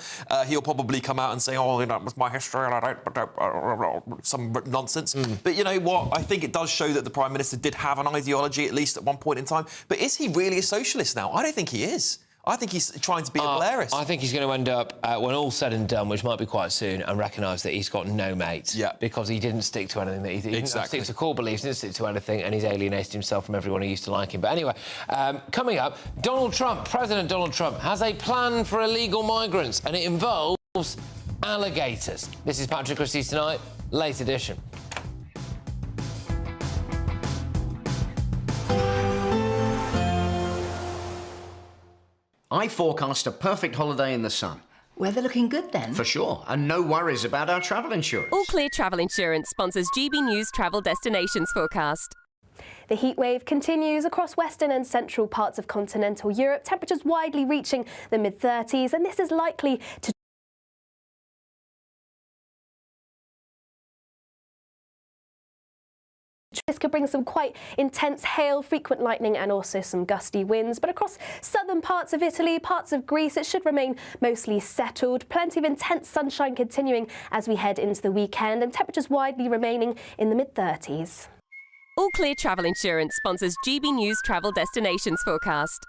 He'll probably come out and say, oh, you know, it was my history and I don't some nonsense. But you know what? I think it does show that the Prime Minister did have an ideology, at least at one point in time. But is he really a socialist now? I don't think he is. I think he's trying to be a Blairist. I think he's going to end up, when all's said and done, which might be quite soon, and recognise that he's got no mates. Yeah. Because he didn't stick to anything. He didn't stick to core beliefs, didn't stick to anything, and he's alienated himself from everyone who used to like him. But anyway, coming up, President Donald Trump has a plan for illegal migrants, and it involves alligators. This is Patrick Christys Tonight, late edition. I forecast a perfect holiday in the sun. Weather looking good then? For sure, and no worries about our travel insurance. All Clear Travel Insurance sponsors GBNews travel destinations forecast. The heatwave continues across western and central parts of continental Europe, temperatures widely reaching the mid-30s, and this is likely to This could bring some quite intense hail, frequent lightning and also some gusty winds. But across southern parts of Italy, parts of Greece, it should remain mostly settled. Plenty of intense sunshine continuing as we head into the weekend and temperatures widely remaining in the mid-30s. All Clear Travel Insurance sponsors GBNews travel destinations forecast.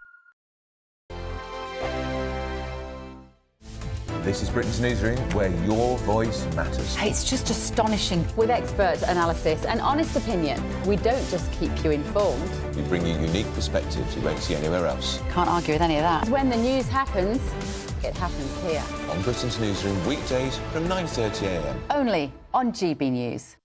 This is Britain's Newsroom, where your voice matters. It's just astonishing. With expert analysis and honest opinion, we don't just keep you informed. We bring you unique perspectives you won't see anywhere else. Can't argue with any of that. When the news happens, it happens here. On Britain's Newsroom, weekdays from 9:30 a.m. Only on GB News.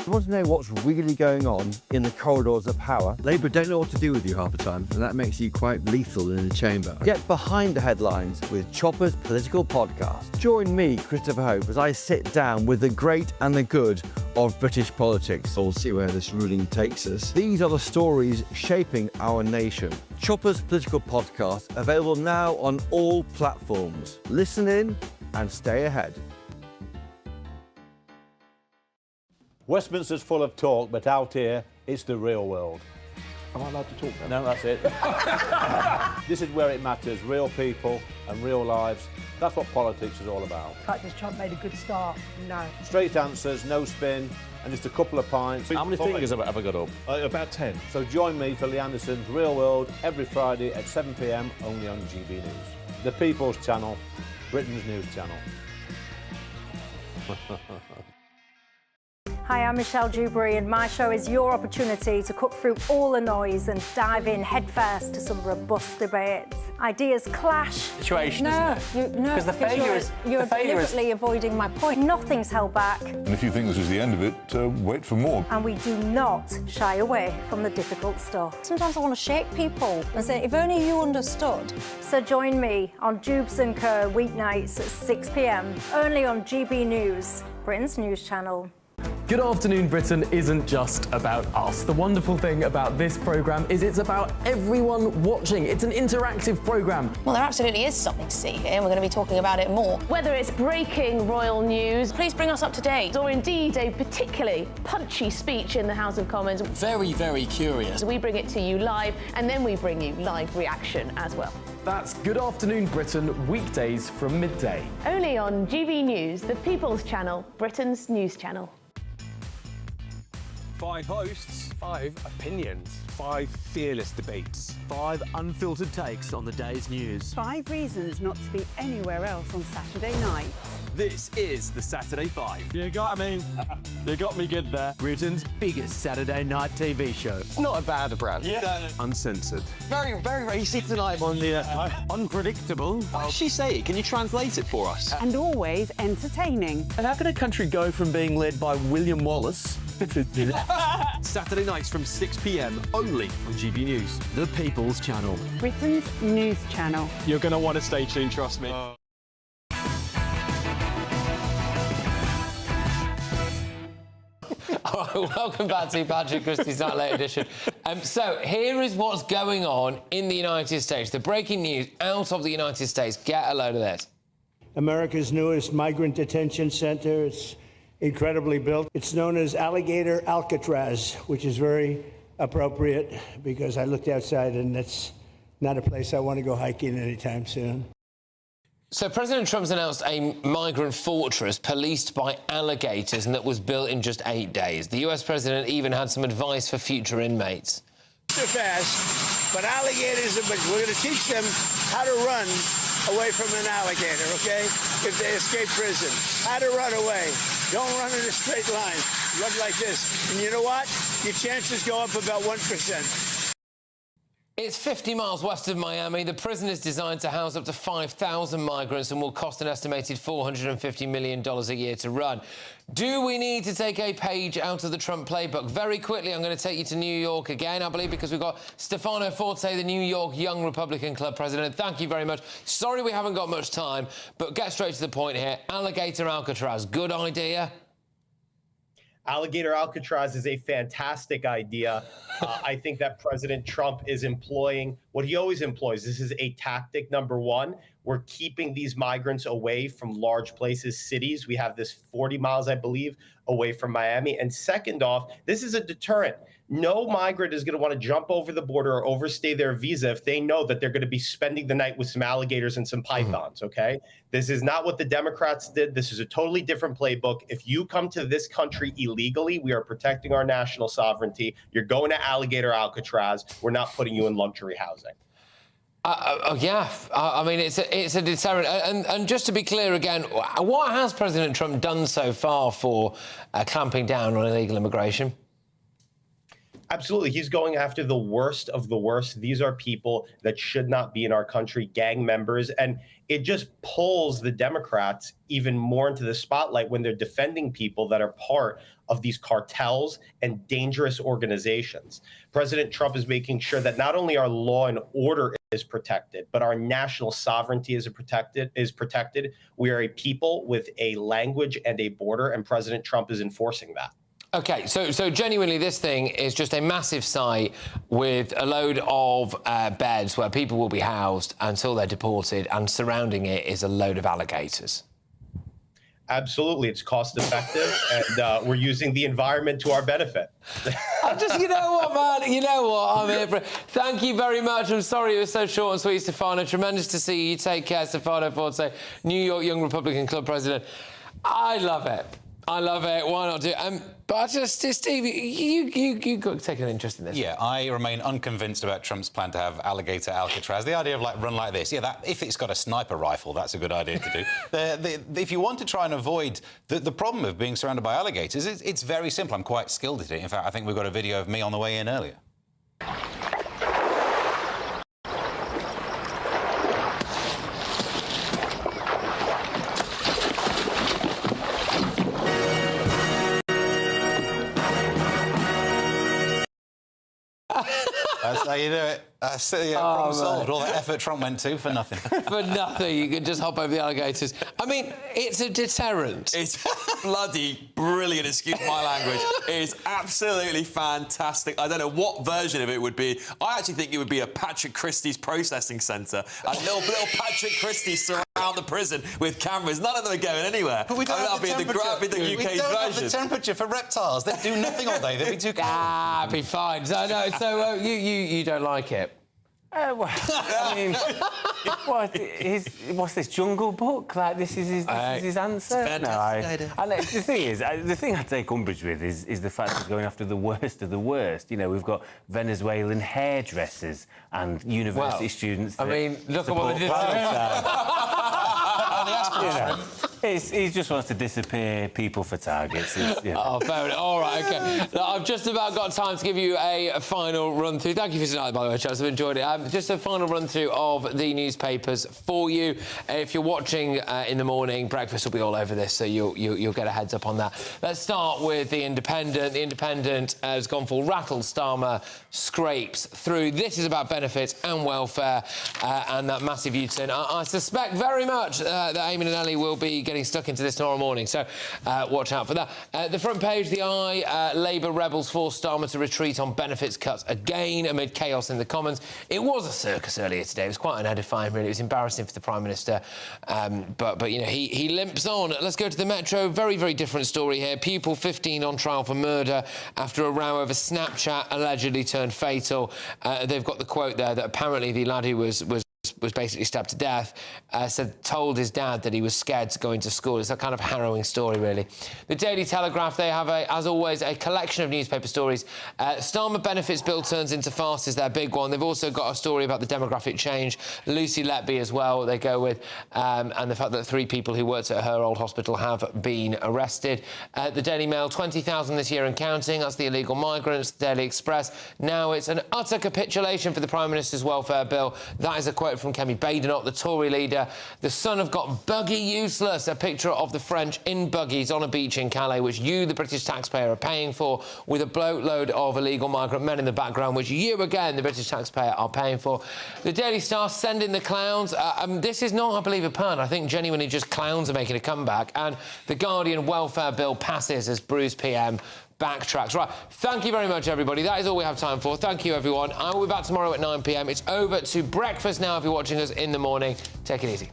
You want to know what's really going on in the corridors of power? Labour don't know what to do with you half the time, and that makes you quite lethal in the chamber. Get behind the headlines with Chopper's political podcast. Join me, Christopher Hope, as I sit down with the great and the good of British politics. We'll see where this ruling takes us. These are the stories shaping our nation. Chopper's political podcast, available now on all platforms. Listen in and stay ahead. Westminster's full of talk, but out here, it's the real world. Am I allowed to talk No, now? that's it. This is where it matters, real people and real lives. That's what politics is all about. In fact, has Trump made a good start? No. Straight answers, no spin, and just a couple of pints. How many fingers have I got up? About 10. So join me for Lee Anderson's Real World every Friday at 7 p.m, only on GB News. The People's Channel, Britain's news channel. Hi, I'm Michelle Dewberry, and my show is your opportunity to cut through all the noise and dive in headfirst to some robust debates. Ideas clash. Situation, No, Because the failure is... You're deliberately avoiding my point. Nothing's held back. And if you think this is the end of it, wait for more. And we do not shy away from the difficult stuff. Sometimes I want to shake people and say, if only you understood. So join me on Dubes & Co. weeknights at 6 p.m, only on GB News, Britain's news channel. Good Afternoon Britain isn't just about us. The wonderful thing about this programme is it's about everyone watching. It's an interactive programme. Well, there absolutely is something to see here, and we're going to be talking about it more. Whether it's breaking royal news, please bring us up to date, or indeed a particularly punchy speech in the House of Commons. Very, very curious. We bring it to you live, and then we bring you live reaction as well. That's Good Afternoon Britain, weekdays from midday. Only on GB News, the People's Channel, Britain's news channel. 5 hosts, 5 opinions, 5 fearless debates, 5 unfiltered takes on the day's news. 5 reasons not to be anywhere else on Saturday night. This is the Saturday 5. You got me good there. Britain's biggest Saturday night TV show. It's not a bad brand. Yeah. Uncensored. Very, very racy tonight on the... Unpredictable. What did she say? Can you translate it for us? And always entertaining. And how can a country go from being led by William Wallace to Saturday nights from 6 p.m, only on GB News, the People's Channel. Britain's news channel. You're going to want to stay tuned, trust me. All right, welcome back to Patrick Christys Night Late Edition. So here is what's going on in the United States. The breaking news out of the United States. Get a load of this. America's newest migrant detention center. It's incredibly built. It's known as Alligator Alcatraz, which is very appropriate because I looked outside and that's not a place I want to go hiking anytime soon. So President Trump's announced a migrant fortress policed by alligators and that was built in just 8 days. The US president even had some advice for future inmates. They're fast, but alligators, we're going to teach them how to run away from an alligator, okay? If they escape prison. How to run away. Don't run in a straight line. Run like this. And you know what? Your chances go up about 1%. It's 50 miles west of Miami. The prison is designed to house up to 5,000 migrants and will cost an estimated $450 million a year to run. Do we need to take a page out of the Trump playbook? Very quickly, I'm going to take you to New York again, I believe, because we've got Stefano Forte, the New York Young Republican Club president. Thank you very much. Sorry we haven't got much time, but get straight to the point here. Alligator Alcatraz, good idea? Alligator Alcatraz is a fantastic idea. I think that President Trump is employing what he always employs. This is a tactic, number one. We're keeping these migrants away from large places, cities. We have this 40 miles, I believe, away from Miami. And second off, this is a deterrent. No migrant is going to want to jump over the border or overstay their visa if they know that they're going to be spending the night with some alligators and some pythons, okay? This is not what the Democrats did. This is a totally different playbook. If you come to this country illegally, we are protecting our national sovereignty. You're going to Alligator Alcatraz. We're not putting you in luxury housing. Yeah, I mean, it's a deterrent. And just to be clear again, what has President Trump done so far for clamping down on illegal immigration? Absolutely. He's going after the worst of the worst. These are people that should not be in our country, gang members. And it just pulls the Democrats even more into the spotlight when they're defending people that are part of these cartels and dangerous organizations. President Trump is making sure that not only our law and order is protected, but our national sovereignty is protected. We are a people with a language and a border, and President Trump is enforcing that. OK, so genuinely, this thing is just a massive site with a load of beds where people will be housed until they're deported, and surrounding it is a load of alligators. Absolutely. It's cost effective, and we're using the environment to our benefit. You know what, man? You know what? I'm here for it. Thank you very much. I'm sorry it was so short and sweet, Stefano. Tremendous to see you. Take care, Stefano Forte, New York Young Republican Club president. I love it. I love it. Why not do it? But Steve, you got to take an interest in this. Yeah, I remain unconvinced about Trump's plan to have Alligator Alcatraz. The idea of, like, run like this, yeah, if it's got a sniper rifle, that's a good idea to do. If you want to try and avoid the problem of being surrounded by alligators, it's very simple. I'm quite skilled at it. In fact, I think we've got a video of me on the way in earlier. That's how you do it. Problem solved. All that effort Trump went to for nothing. For nothing. You can just hop over the alligators. I mean, it's a deterrent. It's bloody brilliant, excuse my language. It is absolutely fantastic. I don't know what version of it would be. I actually think it would be a Patrick Christys processing centre. And little Patrick Christys surround the prison with cameras. None of them are going anywhere. But we don't have the temperature. That'd be the UK's we don't have version. the temperature for reptiles. They do nothing all day. They'd be too cold. Ah, be fine. So you don't like it? Well, I mean, what's this, Jungle Book? Like, this is his answer? And the thing is, the thing I take umbrage with is the fact he's going after the worst of the worst. You know, we've got Venezuelan hairdressers and university students. I mean, look at what they did He just wants to disappear people for targets. Oh, fair enough. All right, OK. Now, I've just about got time to give you a final run-through. Thank you for tonight, by the way, Charles. I've enjoyed it. Just a final run-through of the newspapers for you. If you're watching in the morning, breakfast will be all over this, so you'll get a heads-up on that. Let's start with The Independent. The Independent has gone for rattle Starmer scrapes through. This is about benefits and welfare and that massive U-turn. I suspect very much that Eamon and Ellie will be getting stuck into this tomorrow morning, so watch out for that. The front page, The Eye, Labour rebels forced Starmer to retreat on benefits cuts again amid chaos in the Commons. It was a circus earlier today. It was quite unedifying, really. It was embarrassing for the Prime Minister, but you know, he limps on. Let's go to the Metro. Very, very different story here. Pupil 15 on trial for murder after a row over Snapchat allegedly turned fatal. They've got the quote there that apparently the lad who was was basically stabbed to death, told his dad that he was scared to go into school. It's a kind of harrowing story, really. The Daily Telegraph, they have, as always, a collection of newspaper stories. Starmer benefits bill turns into farce is their big one. They've also got a story about the demographic change. Lucy Letby as well, they go with, and the fact that 3 people who worked at her old hospital have been arrested. The Daily Mail, 20,000 this year and counting. That's the illegal migrants. The Daily Express, now it's an utter capitulation for the Prime Minister's welfare bill. That is a quote from Kemi Badenoch, the Tory leader. The Sun have got buggy useless, a picture of the French in buggies on a beach in Calais, which you, the British taxpayer, are paying for, with a boatload of illegal migrant men in the background, which you, again, the British taxpayer, are paying for. The Daily Star, send in the clowns. This is not, I believe, a pun. I think genuinely just clowns are making a comeback. And the Guardian welfare bill passes as Bruce PM backtracks. Right, thank you very much, everybody. That is all we have time for. Thank you, everyone. I will be back tomorrow at 9 p.m. It's over to breakfast now if you're watching us in the morning. Take it easy.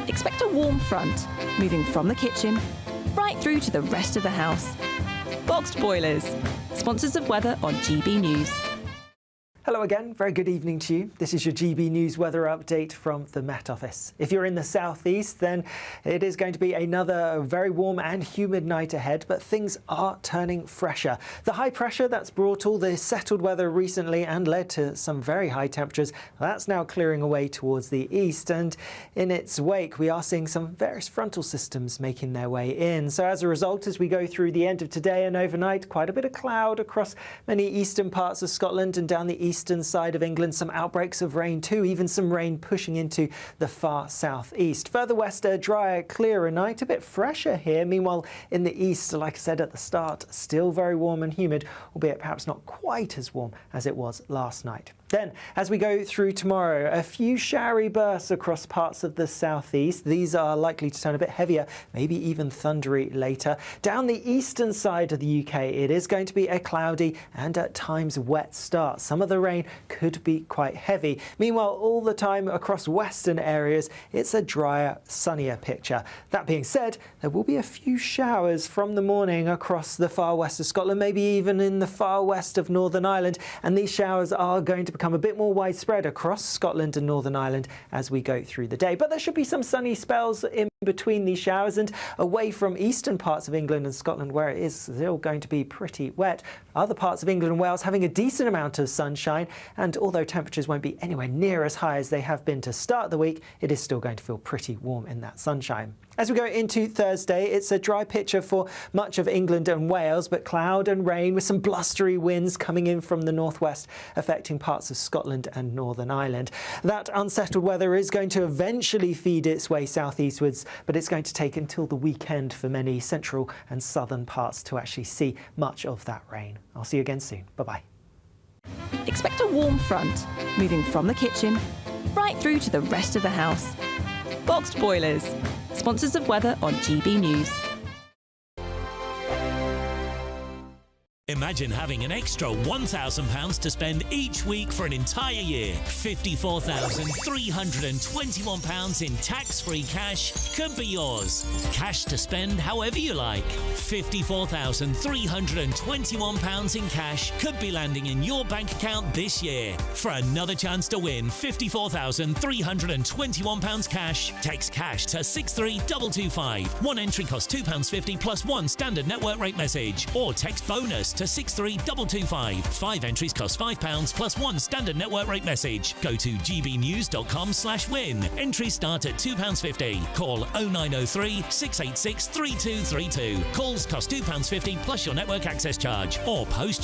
Expect a warm front, moving from the kitchen right through to the rest of the house. Boxed Boilers, sponsors of weather on GB News. Hello again, very good evening to you. This is your GB News weather update from the Met Office. If you're in the southeast, then it is going to be another very warm and humid night ahead, but things are turning fresher. The high pressure that's brought all the settled weather recently and led to some very high temperatures, that's now clearing away towards the east, and in its wake we are seeing some various frontal systems making their way in. So as a result, as we go through the end of today and overnight, quite a bit of cloud across many eastern parts of Scotland and down the eastern side of England, some outbreaks of rain too, even some rain pushing into the far southeast. Further west, a drier, clearer night, a bit fresher here. Meanwhile, in the east, like I said at the start, still very warm and humid, albeit perhaps not quite as warm as it was last night. Then, as we go through tomorrow, a few showery bursts across parts of the southeast. These are likely to turn a bit heavier, maybe even thundery later. Down the eastern side of the UK, it is going to be a cloudy and at times wet start. Some of the rain could be quite heavy. Meanwhile, all the time across western areas, it's a drier, sunnier picture. That being said, there will be a few showers from the morning across the far west of Scotland, maybe even in the far west of Northern Ireland, and these showers are going to become a bit more widespread across Scotland and Northern Ireland as we go through the day. But there should be some sunny spells in between these showers and away from eastern parts of England and Scotland, where it is still going to be pretty wet. Other parts of England and Wales having a decent amount of sunshine, and although temperatures won't be anywhere near as high as they have been to start the week, it is still going to feel pretty warm in that sunshine. As we go into Thursday, it's a dry picture for much of England and Wales, but cloud and rain with some blustery winds coming in from the northwest, affecting parts of Scotland and Northern Ireland. That unsettled weather is going to eventually feed its way southeastwards, but it's going to take until the weekend for many central and southern parts to actually see much of that rain. I'll see you again soon. Bye-bye. Expect a warm front, moving from the kitchen right through to the rest of the house. Boxed Boilers, sponsors of weather on GB News. Imagine having an extra £1,000 to spend each week for an entire year. £54,321 in tax-free cash could be yours. Cash to spend however you like. £54,321 in cash could be landing in your bank account this year. For another chance to win £54,321 cash, text cash to 63225. One entry costs £2.50 plus one standard network rate message. Or text bonus to 63225. 5 entries cost £5 plus one standard network rate message. Go to gbnews.com/win. Entries start at £2.50. Call 0903 686 3232. Calls cost £2.50 plus your network access charge. Or post your